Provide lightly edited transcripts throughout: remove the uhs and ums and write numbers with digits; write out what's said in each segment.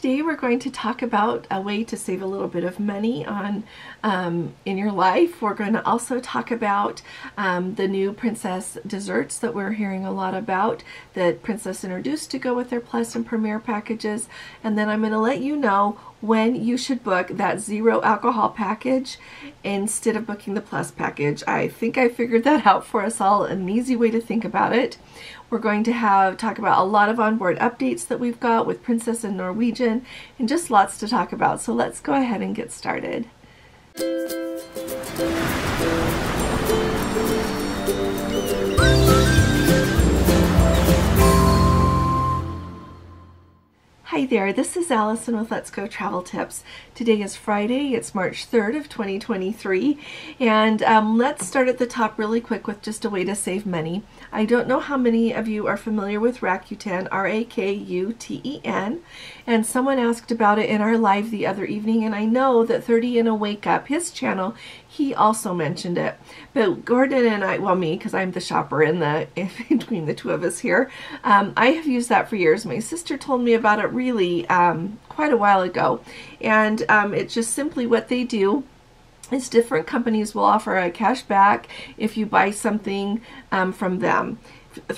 Today we're going to talk about a way to save a little bit of money on in your life. We're going to also talk about the new Princess desserts that we're hearing a lot about, that Princess introduced to go with their Plus and Premier packages. And then I'm going to let you know when you should book that zero alcohol package instead of booking the Plus package. I think I figured that out for us all, an easy way to think about it. We're going to talk about a lot of onboard updates that we've got with Princess and Norwegian, and just lots to talk about. So let's go ahead and get started. Hi there, this is Allison with Let's Go Travel Tips. Today is Friday, it's March 3rd of 2023, and let's start at the top really quick with just a way to save money. I don't know how many of you are familiar with Rakuten, R-A-K-U-T-E-N, and someone asked about it in our live the other evening, and I know that 30 and a Wake Up, his channel, he also mentioned it. But Gordon and I, well, me, because I'm the shopper in between the two of us here, I have used that for years. My sister told me about it really quite a while ago, and it's just simply what they do is different companies will offer a cash back if you buy something from them,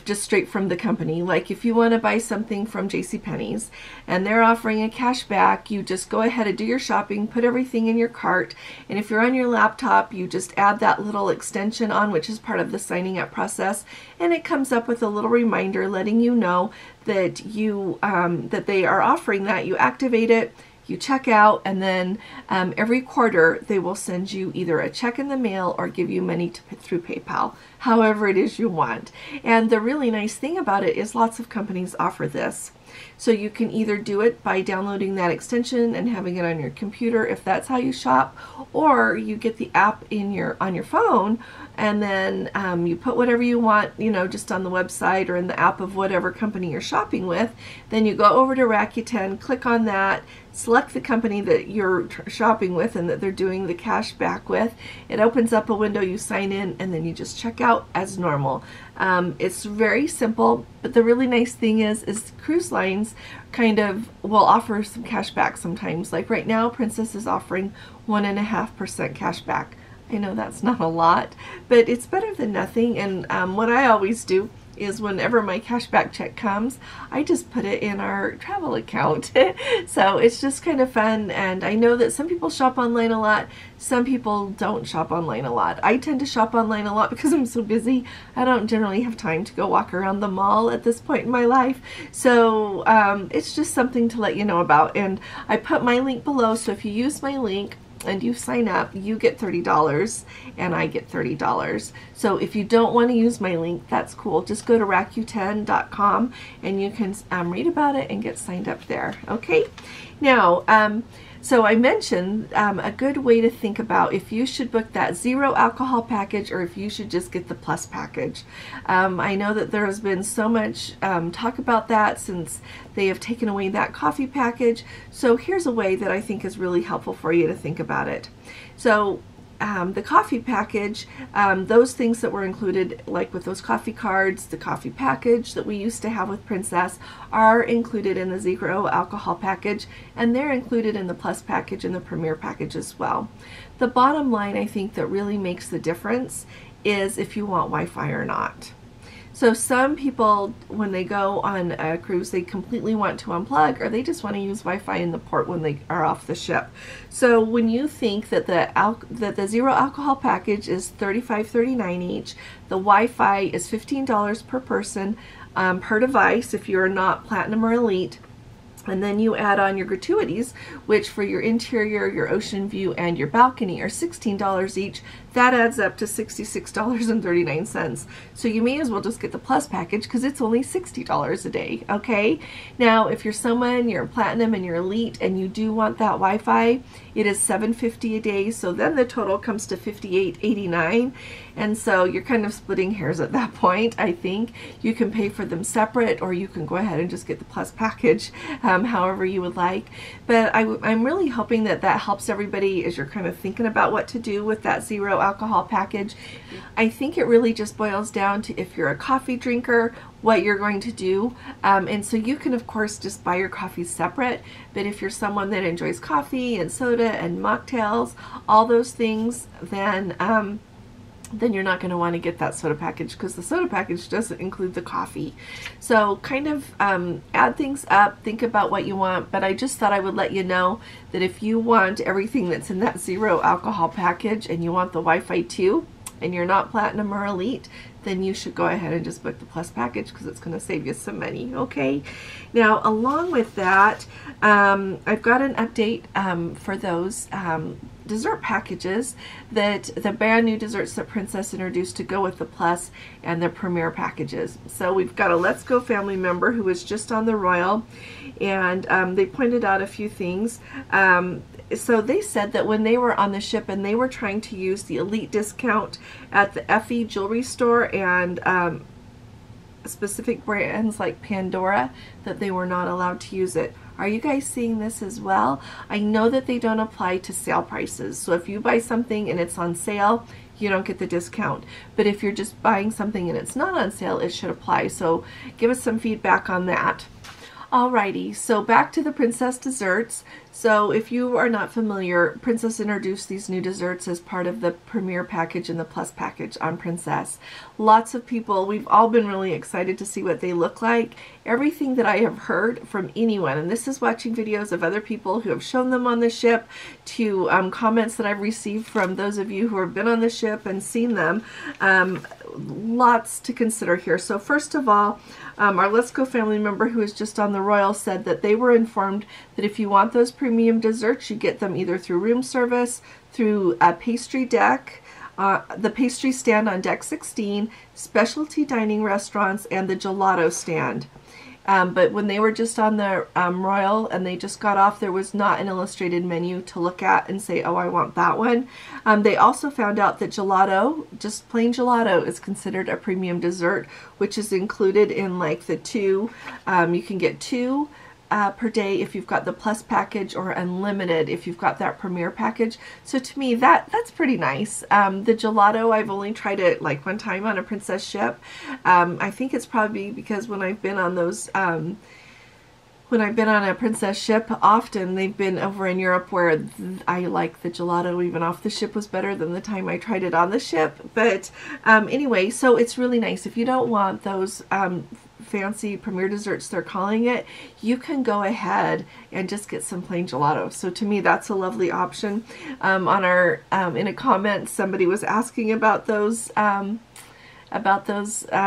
just straight from the company. Like if you want to buy something from JCPenney's and they're offering a cash back, you just go ahead and do your shopping, put everything in your cart, and if you're on your laptop, you just add that little extension on, which is part of the signing up process, and it comes up with a little reminder letting you know that that they are offering that. You activate it, you check out, and then every quarter they will send you either a check in the mail or give you money through PayPal, however it is you want. And the really nice thing about it is lots of companies offer this. So you can either do it by downloading that extension and having it on your computer if that's how you shop, or you get the app on your phone, and then you put whatever you want, just on the website or in the app of whatever company you're shopping with. Then you go over to Rakuten, click on that, select the company that you're shopping with and that they're doing the cash back with. It opens up a window, you sign in, and then you just check out as normal. It's very simple, but the really nice thing is cruise lines kind of will offer some cash back sometimes. Like right now, Princess is offering 1.5% cash back. I know that's not a lot, but it's better than nothing. And what I always do is whenever my cashback check comes, I just put it in our travel account. So it's just kind of fun, and I know that some people shop online a lot, some people don't shop online a lot. I tend to shop online a lot because I'm so busy. I don't generally have time to go walk around the mall at this point in my life. So it's just something to let you know about, and I put my link below, so if you use my link and you sign up, you get $30 and I get $30. So if you don't want to use my link, that's cool. Just go to Rakuten.com and you can read about it and get signed up there. Okay, now so I mentioned a good way to think about if you should book that zero alcohol package or if you should just get the Plus package. I know that there has been so much talk about that since they have taken away that coffee package. So here's a way that I think is really helpful for you to think about it. So the coffee package, those things that were included, like with those coffee cards, the coffee package that we used to have with Princess, are included in the zero alcohol package, and they're included in the Plus package and the Premier package as well. The bottom line, I think, that really makes the difference is if you want Wi-Fi or not. So some people, when they go on a cruise, they completely want to unplug, or they just want to use Wi-Fi in the port when they are off the ship. So when you think that the zero alcohol package is $35.39 each, the Wi-Fi is $15 per person per device if you're not Platinum or Elite. And then you add on your gratuities, which for your interior, your ocean view, and your balcony are $16 each. That adds up to $66.39. So you may as well just get the Plus package because it's only $60 a day, okay? Now, if you're someone, you're Platinum and you're Elite, and you do want that Wi-Fi, it is $7.50 a day, so then the total comes to $58.89. And so you're kind of splitting hairs at that point. I think you can pay for them separate, or you can go ahead and just get the plus package, however you would like. But I'm really hoping that that helps everybody as you're kind of thinking about what to do with that zero alcohol package. I think it really just boils down to, if you're a coffee drinker, what you're going to do. And so you can of course just buy your coffee separate, but if you're someone that enjoys coffee and soda and mocktails, all those things, then you're not going to want to get that soda package, because the soda package doesn't include the coffee. So kind of add things up, think about what you want, but I just thought I would let you know that if you want everything that's in that zero alcohol package and you want the Wi-Fi too, and you're not platinum or elite, then you should go ahead and just book the plus package, because it's going to save you some money. Okay, now along with that, I've got an update for those dessert packages, that the brand new desserts that Princess introduced to go with the plus and the premier packages. So we've got a Let's Go family member who was just on the Royal, and they pointed out a few things. So they said that when they were on the ship and they were trying to use the elite discount at the FE jewelry store and specific brands like Pandora, that they were not allowed to use it. Are you guys seeing this as well? I know that they don't apply to sale prices. So if you buy something and it's on sale, you don't get the discount. But if you're just buying something and it's not on sale, it should apply. So give us some feedback on that. Alrighty, so back to the Princess desserts. So if you are not familiar, Princess introduced these new desserts as part of the Premier package and the Plus package on Princess. Lots of people, we've all been really excited to see what they look like. Everything that I have heard from anyone, and this is watching videos of other people who have shown them on the ship, to comments that I've received from those of you who have been on the ship and seen them, lots to consider here. So first of all, our Let's Go family member who is just on the Royal said that they were informed that if you want those premium desserts, you get them either through room service, through a pastry deck, the pastry stand on deck 16, specialty dining restaurants, and the gelato stand. But when they were just on the Royal and they just got off, there was not an illustrated menu to look at and say, oh, I want that one. They also found out that gelato, just plain gelato, is considered a premium dessert, which is included in like the two. You can get two per day if you've got the Plus package, or unlimited if you've got that Premier package. So to me, that's pretty nice. The gelato, I've only tried it like one time on a Princess ship. I think it's probably because when I've been on those when I've been on a Princess ship, often they've been over in Europe, where I like the gelato even off the ship was better than the time I tried it on the ship. But anyway, so it's really nice. If you don't want those fancy premier desserts they're calling it, you can go ahead and just get some plain gelato. So to me, that's a lovely option. On our in a comment, somebody was asking about those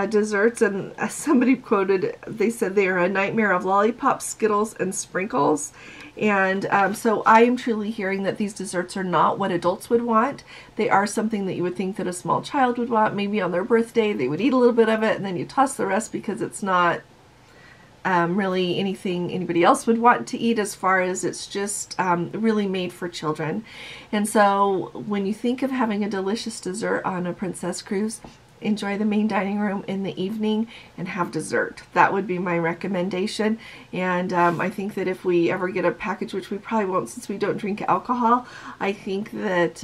desserts, and somebody quoted, they said they are a nightmare of lollipops, Skittles, and sprinkles. And so I am truly hearing that these desserts are not what adults would want. They are something that you would think that a small child would want. Maybe on their birthday they would eat a little bit of it and then you toss the rest, because it's not really anything anybody else would want to eat, as far as it's just really made for children. And so when you think of having a delicious dessert on a Princess cruise, enjoy the main dining room in the evening and have dessert. That would be my recommendation. And I think that if we ever get a package, which we probably won't since we don't drink alcohol, I think that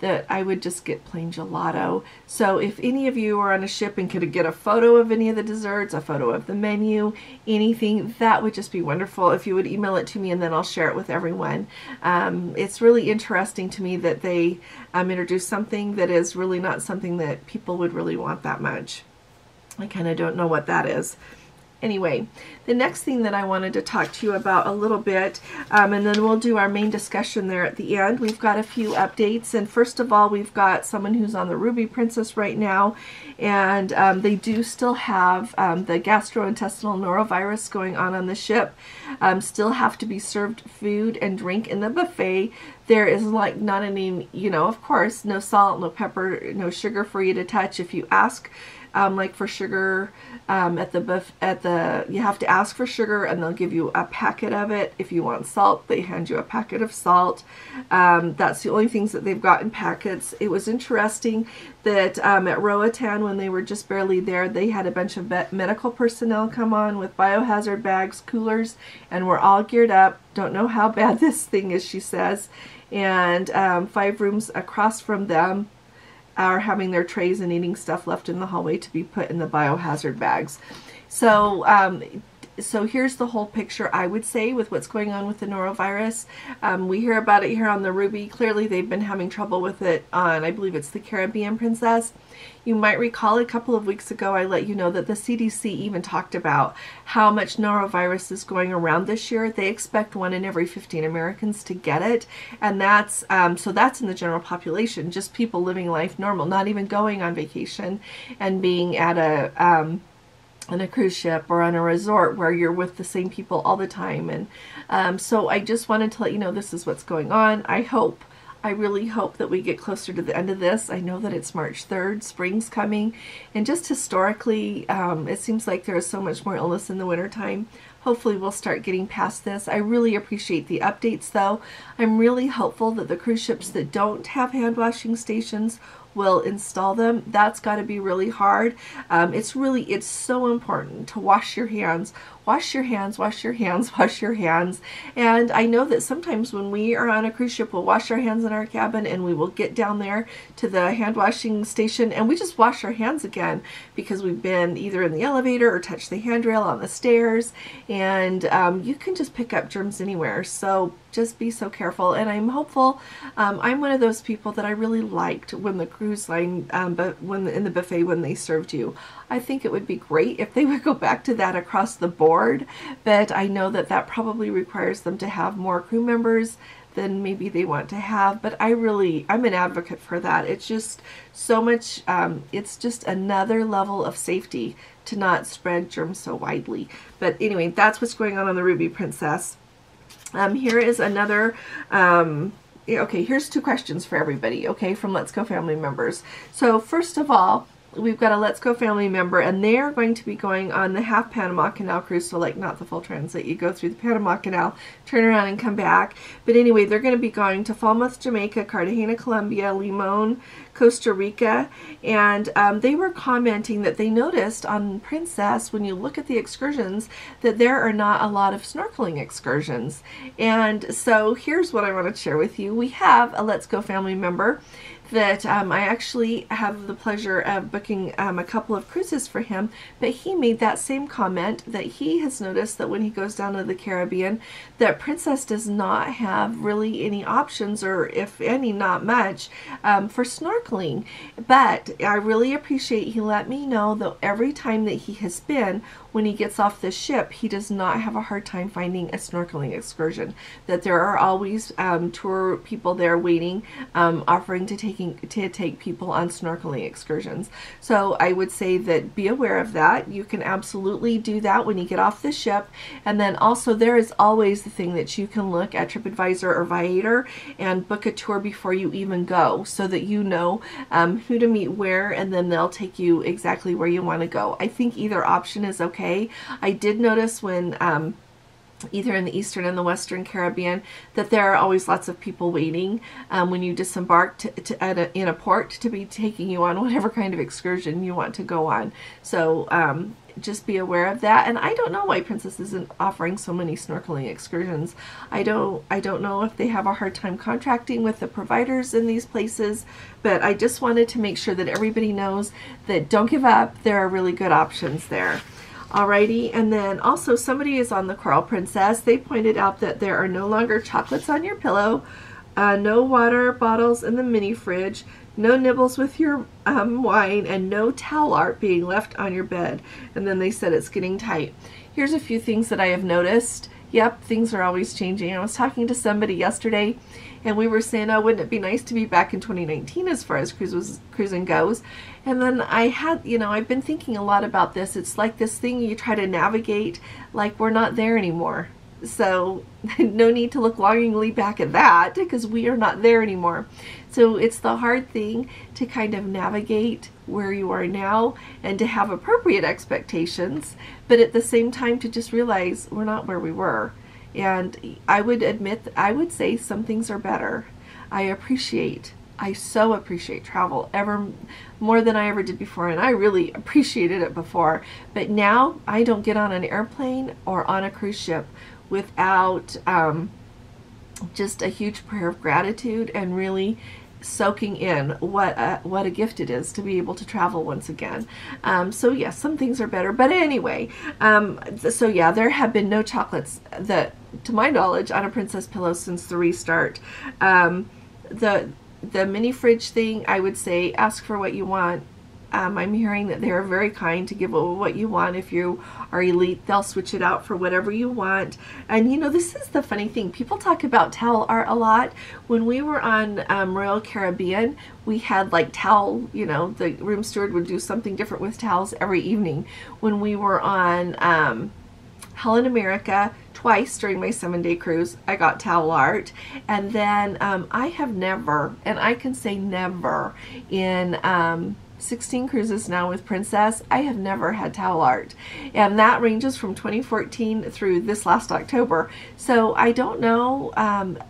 that I would just get plain gelato. So if any of you are on a ship and could get a photo of any of the desserts, a photo of the menu, anything, that would just be wonderful if you would email it to me, and then I'll share it with everyone. It's really interesting to me that they introduced something that is really not something that people would really want that much. I kind of don't know what that is. Anyway, the next thing that I wanted to talk to you about a little bit, and then we'll do our main discussion there at the end. We've got a few updates, and first of all, we've got someone who's on the Ruby Princess right now, and they do still have the gastrointestinal norovirus going on the ship. Still have to be served food and drink in the buffet. There is like not any, you know, of course, no salt, no pepper, no sugar for you to touch. If you ask like for sugar, you have to ask for sugar and they'll give you a packet of it. If you want salt, they hand you a packet of salt. That's the only things that they've got in packets. It was interesting that at Roatan, when they were just barely there, they had a bunch of medical personnel come on with biohazard bags, coolers, and we're all geared up. Don't know how bad this thing is, she says. And 5 rooms across from them are having their trays and eating stuff left in the hallway to be put in the biohazard bags. So so here's the whole picture, I would say, with what's going on with the norovirus. We hear about it here on the Ruby. Clearly they've been having trouble with it on, I believe it's the Caribbean Princess. You might recall a couple of weeks ago I let you know that the CDC even talked about how much norovirus is going around this year. They expect 1 in every 15 Americans to get it, and that's so that's in the general population, just people living life normal, not even going on vacation and being at on a cruise ship or on a resort where you're with the same people all the time. And so I just wanted to let you know this is what's going on. I really hope that we get closer to the end of this. I know that it's March 3rd, spring's coming, and just historically, it seems like there is so much more illness in the wintertime. Hopefully we'll start getting past this. I really appreciate the updates though. I'm really hopeful that the cruise ships that don't have hand washing stations will install them. That's got to be really hard. It's so important to wash your hands. Wash your hands, wash your hands, wash your hands. And I know that sometimes when we are on a cruise ship, we'll wash our hands in our cabin and we will get down there to the hand washing station and we just wash our hands again because we've been either in the elevator or touched the handrail on the stairs, and you can just pick up germs anywhere. So just be so careful. And I'm hopeful. I'm one of those people that I really liked when the cruise line, but when in the buffet when they served you. I think it would be great if they would go back to that across the board, but I know that that probably requires them to have more crew members than maybe they want to have. But I'm an advocate for that. It's just so much, it's just another level of safety to not spread germs so widely. But anyway, that's what's going on the Ruby Princess. Here is another, okay, here's 2 questions for everybody, okay, from Let's Go family members. So first of all, we've got a Let's Go family member, and they're going to be going on the half Panama Canal cruise, so like not the full transit. You go through the Panama Canal, turn around and come back. But anyway, they're going to be going to Falmouth, Jamaica, Cartagena, Colombia, Limon, Costa Rica, and they were commenting that they noticed on Princess, when you look at the excursions, that there are not a lot of snorkeling excursions. And so here's what I want to share with you. We have a Let's Go family member that I actually have the pleasure of booking a couple of cruises for him, but he made that same comment that he has noticed that when he goes down to the Caribbean, that Princess does not have really any options, or if any, not much, for snorkeling. But I really appreciate he let me know that every time that he has been, when he gets off the ship, he does not have a hard time finding a snorkeling excursion, that there are always tour people there waiting, offering to take people on snorkeling excursions. So I would say that be aware of that. You can absolutely do that when you get off the ship. And then also there is always the thing that you can look at TripAdvisor or Viator and book a tour before you even go, so that you know who to meet where, and then they'll take you exactly where you want to go. I think either option is okay. I did notice when either in the Eastern and the Western Caribbean that there are always lots of people waiting when you disembark in a port to be taking you on whatever kind of excursion you want to go on. So just be aware of that. And I don't know why Princess isn't offering so many snorkeling excursions. I don't know if they have a hard time contracting with the providers in these places, but I just wanted to make sure that everybody knows that don't give up. There are really good options there. Alrighty, and then also somebody is on the Coral Princess. They pointed out that there are no longer chocolates on your pillow, no water bottles in the mini fridge, no nibbles with your wine, and no towel art being left on your bed. And then they said it's getting tight. Here's a few things that I have noticed. Yep, things are always changing. I was talking to somebody yesterday, and we were saying, oh, wouldn't it be nice to be back in 2019 as far as cruising goes? And then I had, I've been thinking a lot about this. It's like this thing you try to navigate like we're not there anymore. So no need to look longingly back at that, because we are not there anymore. So it's the hard thing to kind of navigate where you are now and to have appropriate expectations, but at the same time to just realize we're not where we were. And I would admit, I would say some things are better. I so appreciate travel, ever more than I ever did before, and I really appreciated it before. But now I don't get on an airplane or on a cruise ship without just a huge prayer of gratitude and really soaking in what a gift it is to be able to travel once again. So yes, some things are better, but anyway, so yeah, there have been no chocolates that, to my knowledge, on a Princess Pillow since the restart. The mini fridge thing, I would say ask for what you want. I'm hearing that they're very kind to give what you want. If you are elite, they'll switch it out for whatever you want. And you know, this is the funny thing. People talk about towel art a lot. When we were on Royal Caribbean, we had like towel, you know, the room steward would do something different with towels every evening. When we were on Helen America, twice during my 7-day cruise, I got towel art. And then I have never, and I can say never, in 16 cruises now with Princess, I have never had towel art, and that ranges from 2014 through this last October. So I don't know,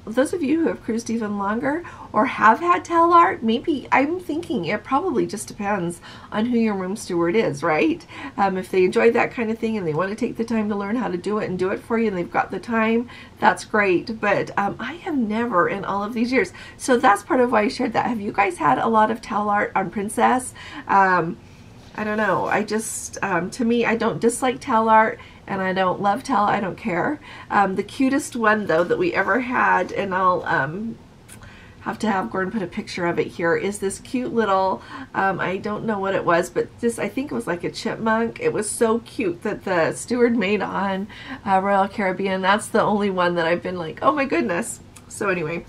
those of you who have cruised even longer or have had towel art, maybe, I'm thinking it probably just depends on who your room steward is, right? If they enjoy that kind of thing and they want to take the time to learn how to do it and do it for you and they've got the time, that's great. But I have never in all of these years. So that's part of why I shared that. Have you guys had a lot of towel art on Princess? I don't know. I just, to me, I don't dislike towel art and I don't love towel. I don't care. The cutest one though that we ever had, and I'll have to have Gordon put a picture of it here, is this cute little, I don't know what it was, but this, I think it was like a chipmunk. It was so cute that the steward made on Royal Caribbean. That's the only one that I've been like, oh my goodness. So anyway,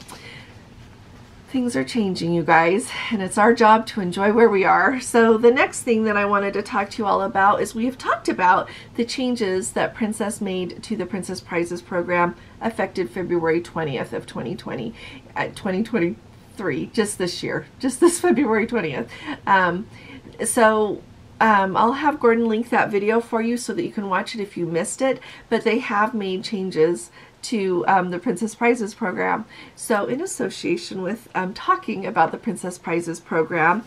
things are changing, you guys, and it's our job to enjoy where we are. So the next thing that I wanted to talk to you all about is we have talked about the changes that Princess made to the Princess Prizes program effective February 20th of 2023, just this year, just this February 20th. I'll have Gordon link that video for you so that you can watch it if you missed it, but they have made changes to the Princess Prizes program. So in association with talking about the Princess Prizes program,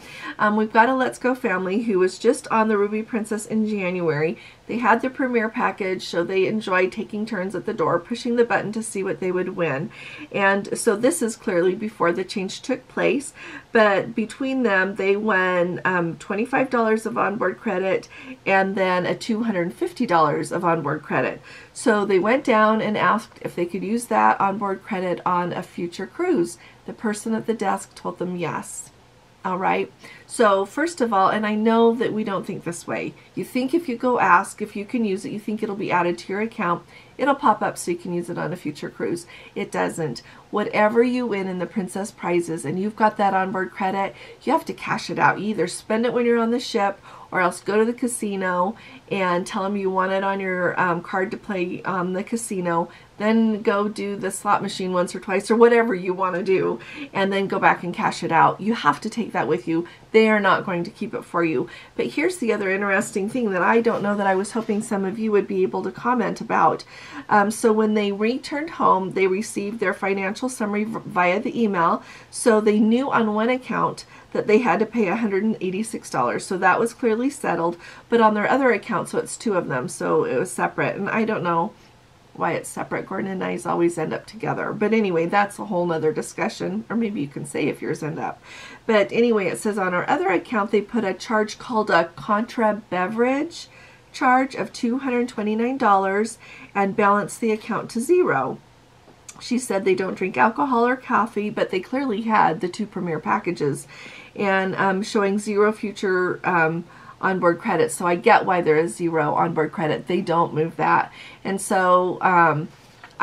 we've got a Let's Go family who was just on the Ruby Princess in January. They had their premiere package, so they enjoyed taking turns at the door, pushing the button to see what they would win. And so this is clearly before the change took place, but between them they won $25 of onboard credit and then a $250 of onboard credit. So they went down and asked if they could use that onboard credit on a future cruise. The person at the desk told them yes. All right. So first of all, and I know that we don't think this way. You think if you go ask if you can use it, you think it'll be added to your account. It'll pop up so you can use it on a future cruise. It doesn't. Whatever you win in the Princess Prizes and you've got that onboard credit, you have to cash it out. You either spend it when you're on the ship or else go to the casino and tell them you want it on your card to play the casino, then go do the slot machine once or twice or whatever you want to do, and then go back and cash it out. You have to take that with you. They are not going to keep it for you. But here's the other interesting thing that I don't know that I was hoping some of you would be able to comment about. So when they returned home, they received their financial summary via the email. So they knew on one account that they had to pay $186. So that was clearly settled. But on their other account, so it's two of them, so it was separate. And I don't know why it's separate. Gordon and I's always end up together. But anyway, that's a whole nother discussion. Or maybe you can say if yours end up. But anyway, it says on our other account, they put a charge called a contra beverage charge of $229 and balance the account to zero. She said they don't drink alcohol or coffee, but they clearly had the two premier packages and showing zero future onboard credit. So I get why there is zero onboard credit. They don't move that. And so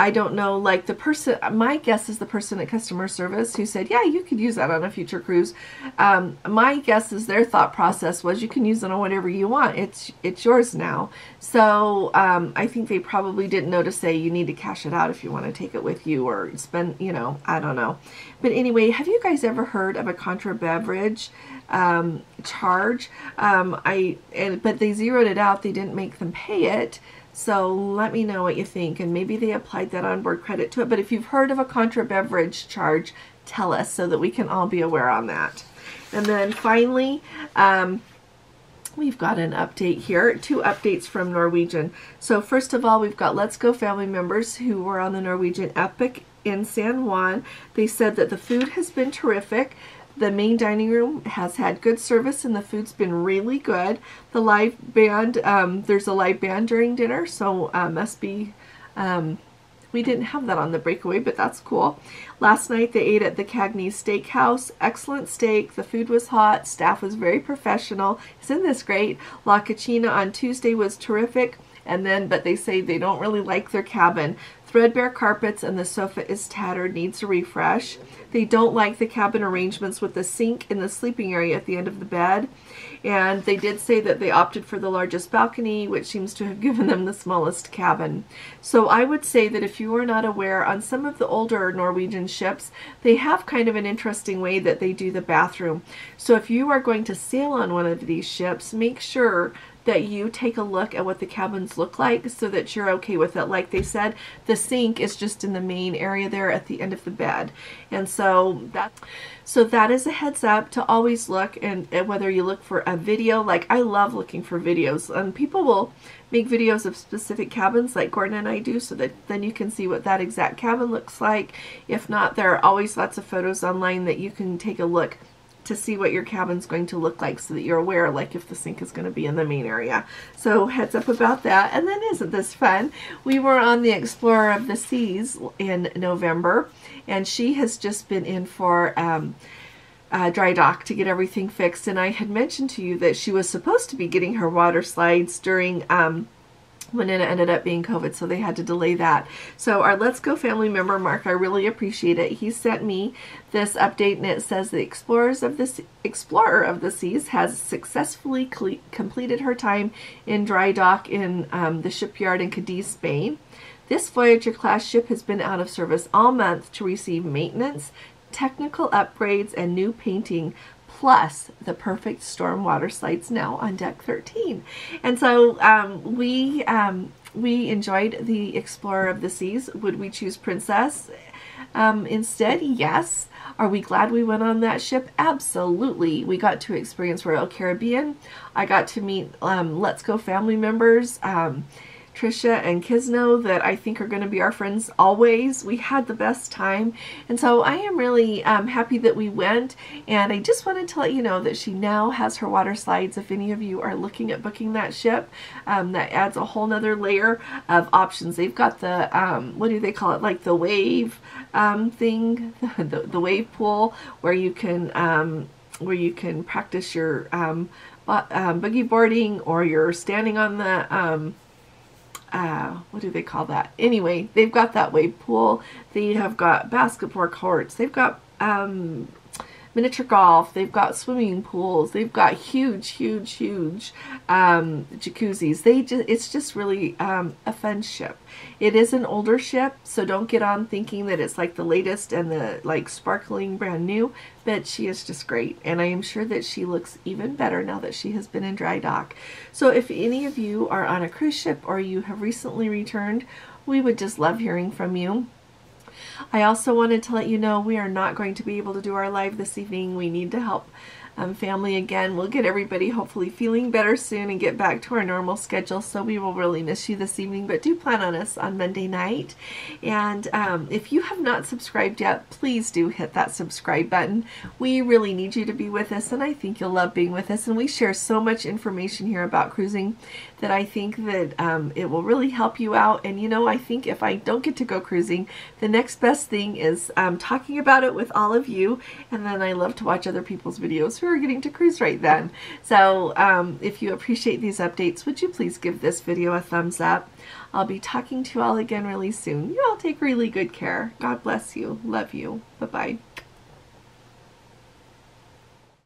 I don't know, like the person, my guess is the person at customer service who said, yeah, you could use that on a future cruise. My guess is their thought process was you can use it on whatever you want. It's yours now. So I think they probably didn't know to say you need to cash it out if you want to take it with you or spend, you know, I don't know. But anyway, have you guys ever heard of a contra beverage charge? But they zeroed it out. They didn't make them pay it. So let me know what you think, and maybe they applied that onboard credit to it. But if you've heard of a contra beverage charge, tell us so that we can all be aware on that. And then finally, we've got an update here, 2 updates from Norwegian. So first of all, we've got Let's Go family members who were on the Norwegian Epic in San Juan. They said that the food has been terrific. The main dining room has had good service and the food's been really good. The live band, there's a live band during dinner, so must be, we didn't have that on the breakaway, but that's cool. Last night they ate at the Cagney Steakhouse. Excellent steak. The food was hot. Staff was very professional. Isn't this great? La Cucina on Tuesday was terrific. And then, but they say they don't really like their cabin. Threadbare carpets and the sofa is tattered, needs a refresh. They don't like the cabin arrangements with the sink in the sleeping area at the end of the bed. And they did say that they opted for the largest balcony, which seems to have given them the smallest cabin. So I would say that if you are not aware, on some of the older Norwegian ships, they have kind of an interesting way that they do the bathroom. So if you are going to sail on one of these ships, make sure that you take a look at what the cabins look like so that you're okay with it. Like they said, the sink is just in the main area there at the end of the bed. And so that is a heads up to always look, and whether you look for a video, like I love looking for videos, and people will make videos of specific cabins like Gordon and I do, so that then you can see what that exact cabin looks like. If not, there are always lots of photos online that you can take a look to see what your cabin's going to look like so that you're aware, like if the sink is going to be in the main area. So heads up about that. And then isn't this fun? We were on the Explorer of the Seas in November, and she has just been in for Drydock to get everything fixed. And I had mentioned to you that she was supposed to be getting her water slides during when it ended up being COVID, so they had to delay that. So our Let's Go family member, Mark, I really appreciate it. He sent me this update, and it says the Explorer of the Seas has successfully completed her time in Drydock in the shipyard in Cadiz, Spain. This Voyager class ship has been out of service all month to receive maintenance, technical upgrades, and new painting, plus the perfect storm water slides now on deck 13. And so we enjoyed the Explorer of the Seas. Would we choose Princess instead? Yes. Are we glad we went on that ship? Absolutely. We got to experience Royal Caribbean. I got to meet Let's Go family members, Trisha and Kisno, that I think are going to be our friends always. We had the best time, and so I am really happy that we went. And I just wanted to let you know that she now has her water slides. If any of you are looking at booking that ship, that adds a whole nother layer of options. They've got the what do they call it, like the wave thing, the wave pool, where you can practice your boogie boarding, or you're standing on the what do they call that? Anyway, they've got that wave pool. They have got basketball courts. They've got miniature golf. They've got swimming pools. They've got huge jacuzzis. It's just really a fun ship. It is an older ship, so don't get on thinking that it's like the latest and the like sparkling brand new, but she is just great, and I am sure that she looks even better now that she has been in Drydock. So if any of you are on a cruise ship or you have recently returned, we would just love hearing from you. I also wanted to let you know we are not going to be able to do our live this evening. We need to help family again. We'll get everybody hopefully feeling better soon and get back to our normal schedule, so we will really miss you this evening, but do plan on us on Monday night. And if you have not subscribed yet, please do hit that subscribe button. We really need you to be with us, and I think you'll love being with us. And we share so much information here about cruising that I think that it will really help you out. And you know, I think if I don't get to go cruising, the next best thing is talking about it with all of you, and then I love to watch other people's videos we were getting to cruise right then. So if you appreciate these updates, would you please give this video a thumbs up? I'll be talking to you all again really soon. You all take really good care. God bless you. Love you. Bye-bye.